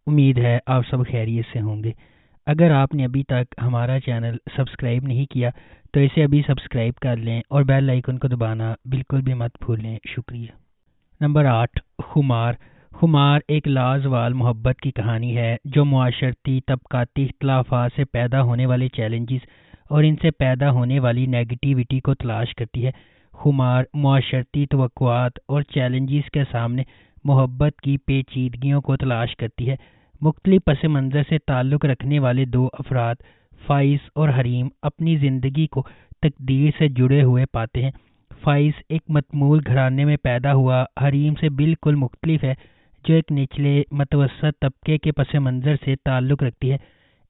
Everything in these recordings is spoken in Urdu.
امید ہے آپ سب خیریت سے ہوں گے۔ اگر آپ نے ابھی تک ہمارا چینل سبسکرائب نہیں کیا تو اسے ابھی سبسکرائب کر لیں اور بیل آئیکن کو دبانا بالکل بھی مت بھولیں۔ شکریہ۔ نمبر 8، خمار۔ خمار ایک لازوال محبت کی کہانی ہے جو معاشرتی طبقاتی اختلافات سے پیدا ہونے والے چیلنجز اور ان سے پیدا ہونے والی نیگیٹیوٹی کو تلاش کرتی ہے۔ خمار معاشرتی توقعات اور چیلنجز کے سامنے محبت کی پیچیدگیوں کو تلاش کرتی ہے۔ مختلف پس منظر سے تعلق رکھنے والے دو افراد، فائز اور حریم، اپنی زندگی کو تقدیر سے جڑے ہوئے پاتے ہیں۔ فائز ایک متمول گھرانے میں پیدا ہوا حریم سے بالکل مختلف ہے جو ایک نچلے متوسط طبقے کے پس منظر سے تعلق رکھتی ہے۔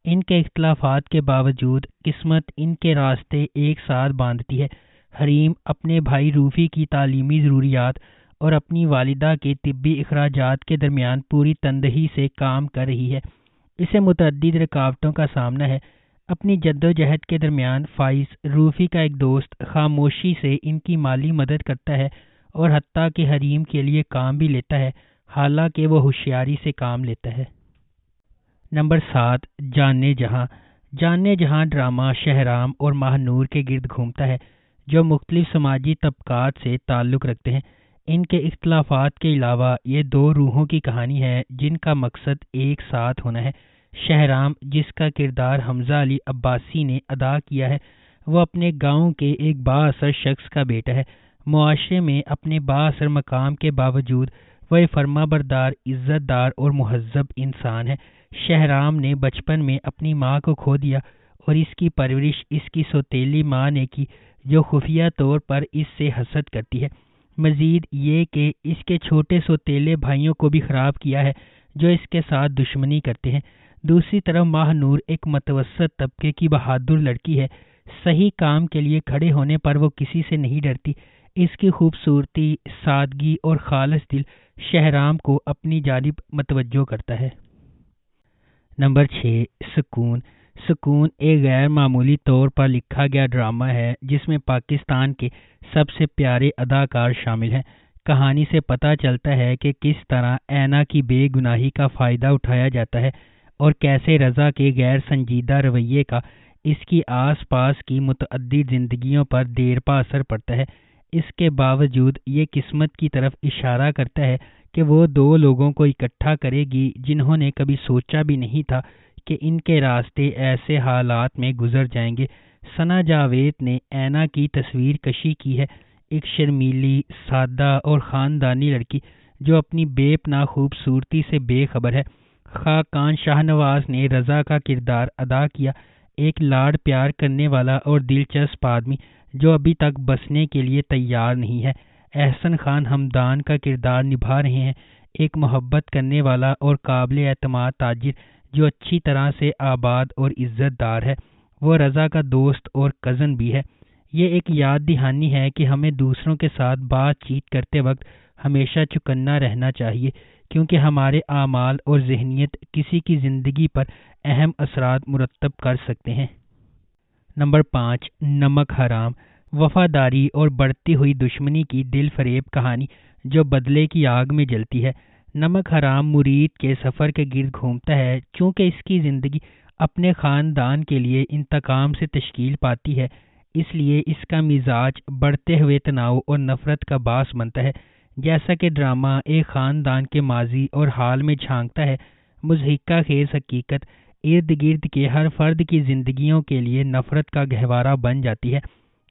ان کے اختلافات کے باوجود قسمت ان کے راستے ایک ساتھ باندھتی ہے۔ حریم اپنے بھائی روفی کی تعلیمی ضروریات اور اپنی والدہ کے طبی اخراجات کے درمیان پوری تندہی سے کام کر رہی ہے۔ اسے متعدد رکاوٹوں کا سامنا ہے۔ اپنی جدوجہد کے درمیان فائز، روفی کا ایک دوست، خاموشی سے ان کی مالی مدد کرتا ہے اور حتیٰ کہ حریم کے لیے کام بھی لیتا ہے، حالانکہ وہ ہوشیاری سے کام لیتا ہے۔ نمبر 7، جانے جہاں۔ جانے جہاں ڈرامہ شہرام اور ماہ نور کے گرد گھومتا ہے جو مختلف سماجی طبقات سے تعلق رکھتے ہیں۔ ان کے اختلافات کے علاوہ یہ دو روحوں کی کہانی ہے جن کا مقصد ایک ساتھ ہونا ہے۔ شہرام، جس کا کردار حمزہ علی عباسی نے ادا کیا ہے، وہ اپنے گاؤں کے ایک بااثر شخص کا بیٹا ہے۔ معاشرے میں اپنے بااثر مقام کے باوجود وہ ایک فرما بردار، عزت دار اور مہذب انسان ہے۔ شہرام نے بچپن میں اپنی ماں کو کھو دیا اور اس کی پرورش اس کی سوتیلی ماں نے کی جو خفیہ طور پر اس سے حسد کرتی ہے۔ مزید یہ کہ اس کے چھوٹے سوتیلے بھائیوں کو بھی خراب کیا ہے جو اس کے ساتھ دشمنی کرتے ہیں۔ دوسری طرف ماہ نور ایک متوسط طبقے کی بہادر لڑکی ہے۔ صحیح کام کے لیے کھڑے ہونے پر وہ کسی سے نہیں ڈرتی۔ اس کی خوبصورتی، سادگی اور خالص دل شہرام کو اپنی جانب متوجہ کرتا ہے۔ نمبر 6، سکون۔ سکون ایک غیر معمولی طور پر لکھا گیا ڈرامہ ہے جس میں پاکستان کے سب سے پیارے اداکار شامل ہیں۔ کہانی سے پتہ چلتا ہے کہ کس طرح اینا کی بے گناہی کا فائدہ اٹھایا جاتا ہے اور کیسے رضا کے غیر سنجیدہ رویے کا اس کی آس پاس کی متعدد زندگیوں پر دیرپا اثر پڑتا ہے۔ اس کے باوجود یہ قسمت کی طرف اشارہ کرتا ہے کہ وہ دو لوگوں کو اکٹھا کرے گی جنہوں نے کبھی سوچا بھی نہیں تھا کہ ان کے راستے ایسے حالات میں گزر جائیں گے۔ ثنا جاوید نے اینا کی تصویر کشی کی ہے، ایک شرمیلی، سادہ اور خاندانی لڑکی جو اپنی بے پناہ خوبصورتی سے بے خبر ہے۔ خاقان شاہ نواز نے رضا کا کردار ادا کیا، ایک لاڈ پیار کرنے والا اور دلچسپ آدمی جو ابھی تک بسنے کے لیے تیار نہیں ہے۔ احسن خان ہمدان کا کردار نبھا رہے ہیں، ایک محبت کرنے والا اور قابل اعتماد تاجر جو اچھی طرح سے آباد اور عزت دار ہے۔ وہ رضا کا دوست اور کزن بھی ہے۔ یہ ایک یاد دہانی ہے کہ ہمیں دوسروں کے ساتھ بات چیت کرتے وقت ہمیشہ چوکنا رہنا چاہیے کیونکہ ہمارے اعمال اور ذہنیت کسی کی زندگی پر اہم اثرات مرتب کر سکتے ہیں۔ نمبر 5، نمک حرام۔ وفاداری اور بڑھتی ہوئی دشمنی کی دل فریب کہانی جو بدلے کی آگ میں جلتی ہے۔ نمک حرام مرید کے سفر کے گرد گھومتا ہے۔ چونکہ اس کی زندگی اپنے خاندان کے لیے انتقام سے تشکیل پاتی ہے، اس لیے اس کا مزاج بڑھتے ہوئے تناؤ اور نفرت کا باعث بنتا ہے۔ جیسا کہ ڈرامہ ایک خاندان کے ماضی اور حال میں جھانکتا ہے، مضحکہ خیز حقیقت ارد گرد کے ہر فرد کی زندگیوں کے لیے نفرت کا گہوارہ بن جاتی ہے۔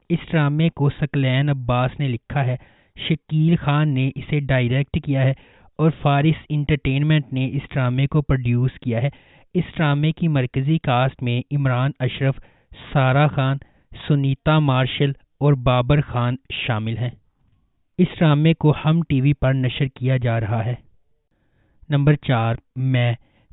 اس ڈرامے کو ثقلین عباس نے لکھا ہے، شکیل خان نے اسے ڈائریکٹ کیا ہے اور فارس انٹرٹینمنٹ نے اس ڈرامے کو پروڈیوس کیا ہے۔ اس ڈرامے کی مرکزی کاسٹ میں عمران اشرف، سارہ خان، سنیتا مارشل اور بابر خان شامل ہیں۔ اس ڈرامے کو ہم ٹی وی پر نشر کیا جا رہا ہے۔ نمبر 4،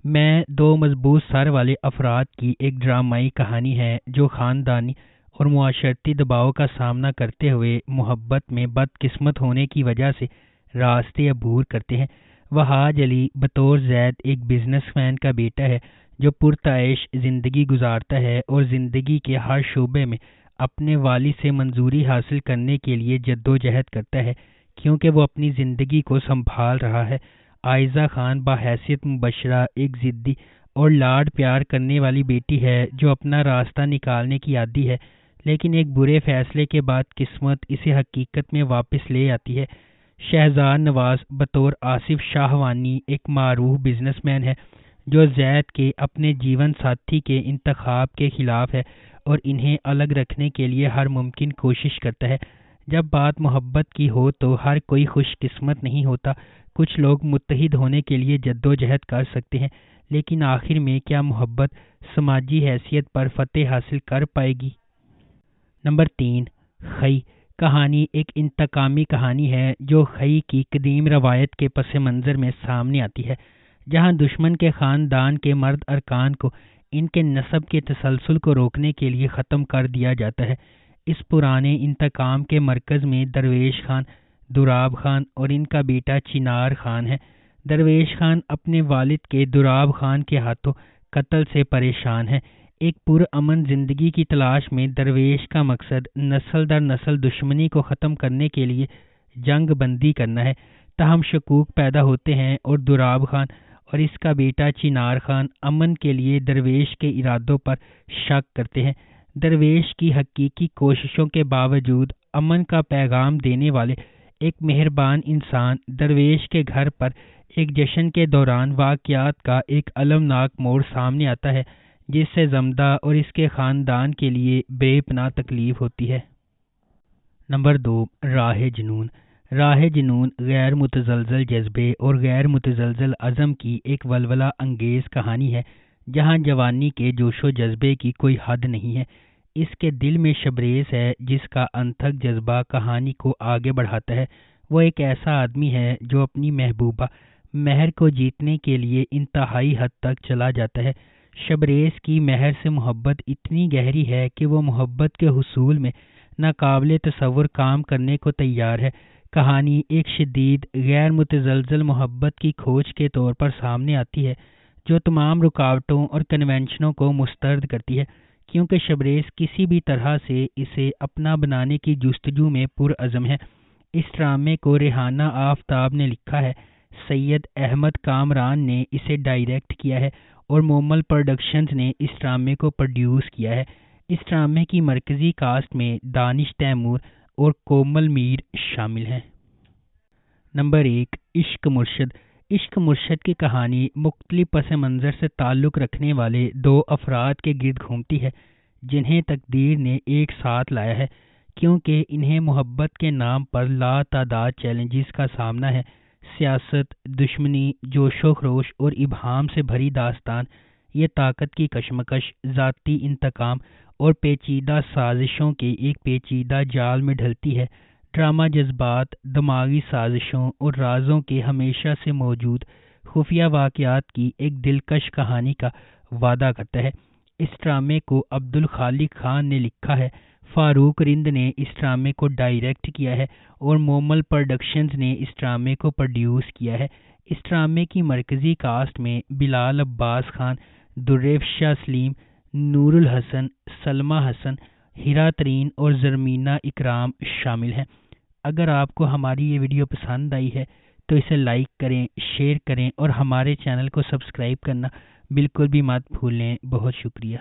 میں دو مضبوط سر والے افراد کی ایک ڈرامائی کہانی ہے جو خاندانی اور معاشرتی دباؤ کا سامنا کرتے ہوئے محبت میں بدقسمت ہونے کی وجہ سے راستے عبور کرتے ہیں۔ وہاج علی بطور زید ایک بزنس مین کا بیٹا ہے جو پرتعیش زندگی گزارتا ہے اور زندگی کے ہر شعبے میں اپنے والد سے منظوری حاصل کرنے کے لیے جدوجہد کرتا ہے کیونکہ وہ اپنی زندگی کو سنبھال رہا ہے۔ عائزہ خان بحیثیت مبشرہ ایک ضدی اور لاڈ پیار کرنے والی بیٹی ہے جو اپنا راستہ نکالنے کی عادی ہے، لیکن ایک برے فیصلے کے بعد قسمت اسے حقیقت میں واپس لے آتی ہے۔ شہزاد نواز بطور آصف شاہوانی ایک معروف بزنس مین ہے جو زید کے اپنے جیون ساتھی کے انتخاب کے خلاف ہے اور انہیں الگ رکھنے کے لیے ہر ممکن کوشش کرتا ہے۔ جب بات محبت کی ہو تو ہر کوئی خوش قسمت نہیں ہوتا۔ کچھ لوگ متحد ہونے کے لیے جدوجہد کر سکتے ہیں، لیکن آخر میں کیا محبت سماجی حیثیت پر فتح حاصل کر پائے گی؟ نمبر 3، خی کہانی ایک انتقامی کہانی ہے جو خی کی قدیم روایت کے پس منظر میں سامنے آتی ہے، جہاں دشمن کے خاندان کے مرد ارکان کو ان کے نسب کے تسلسل کو روکنے کے لیے ختم کر دیا جاتا ہے۔ اس پرانے انتقام کے مرکز میں درویش خان، دوراب خان اور ان کا بیٹا چنار خان ہے۔ درویش خان اپنے والد کے دوراب خان کے ہاتھوں قتل سے پریشان ہے۔ ایک پرامن زندگی کی تلاش میں درویش کا مقصد نسل در نسل دشمنی کو ختم کرنے کے لیے جنگ بندی کرنا ہے۔ تاہم شکوک پیدا ہوتے ہیں اور دوراب خان اور اس کا بیٹا چنار خان امن کے لیے درویش کے ارادوں پر شک کرتے ہیں۔ درویش کی حقیقی کوششوں کے باوجود امن کا پیغام دینے والے ایک مہربان انسان درویش کے گھر پر ایک جشن کے دوران واقعات کا ایک المناک موڑ سامنے آتا ہے جس سے زمدہ اور اس کے خاندان کے لیے بے پناہ تکلیف ہوتی ہے۔ نمبر 2، راہ جنون۔ راہ جنون غیر متزلزل جذبے اور غیر متزلزل عزم کی ایک ولولہ انگیز کہانی ہے جہاں جوانی کے جوش و جذبے کی کوئی حد نہیں ہے۔ اس کے دل میں شبریز ہے جس کا انتھک جذبہ کہانی کو آگے بڑھاتا ہے۔ وہ ایک ایسا آدمی ہے جو اپنی محبوبہ مہر کو جیتنے کے لیے انتہائی حد تک چلا جاتا ہے۔ شبریز کی مہر سے محبت اتنی گہری ہے کہ وہ محبت کے حصول میں ناقابل تصور کام کرنے کو تیار ہے۔ کہانی ایک شدید غیر متزلزل محبت کی کھوج کے طور پر سامنے آتی ہے جو تمام رکاوٹوں اور کنونشنوں کو مسترد کرتی ہے، کیونکہ شبریز کسی بھی طرح سے اسے اپنا بنانے کی جستجو میں پرعزم ہے۔ اس ڈرامے کو ریحانہ آفتاب نے لکھا ہے، سید احمد کامران نے اسے ڈائریکٹ کیا ہے اور مومل پروڈکشنز نے اس ڈرامے کو پروڈیوس کیا ہے۔ اس ڈرامے کی مرکزی کاسٹ میں دانش تیمور اور کومل میر شامل ہیں۔ نمبر 1، عشق مرشد۔ عشق مرشد کی کہانی مختلف پس منظر سے تعلق رکھنے والے دو افراد کے گرد گھومتی ہے جنہیں تقدیر نے ایک ساتھ لایا ہے، کیونکہ انہیں محبت کے نام پر لا تعداد چیلنجز کا سامنا ہے۔ سیاست، دشمنی، جوش و خروش اور ابہام سے بھری داستان یہ طاقت کی کشمکش، ذاتی انتقام اور پیچیدہ سازشوں کے ایک پیچیدہ جال میں ڈھلتی ہے۔ ڈرامہ جذبات، دماغی سازشوں اور رازوں کے ہمیشہ سے موجود خفیہ واقعات کی ایک دلکش کہانی کا وعدہ کرتا ہے۔ اس ڈرامے کو عبدالخالق خان نے لکھا ہے، فاروق رند نے اس ڈرامے کو ڈائریکٹ کیا ہے اور مومل پروڈکشنز نے اس ڈرامے کو پروڈیوس کیا ہے۔ اس ڈرامے کی مرکزی کاسٹ میں بلال عباس خان، درافشاں سلیم، نور الحسن، سلمیٰ حسن، ہیرا ترین اور زرمینہ اکرام شامل ہیں۔ اگر آپ کو ہماری یہ ویڈیو پسند آئی ہے تو اسے لائک کریں، شیئر کریں اور ہمارے چینل کو سبسکرائب کرنا بالکل بھی مت بھولیں۔ بہت شکریہ۔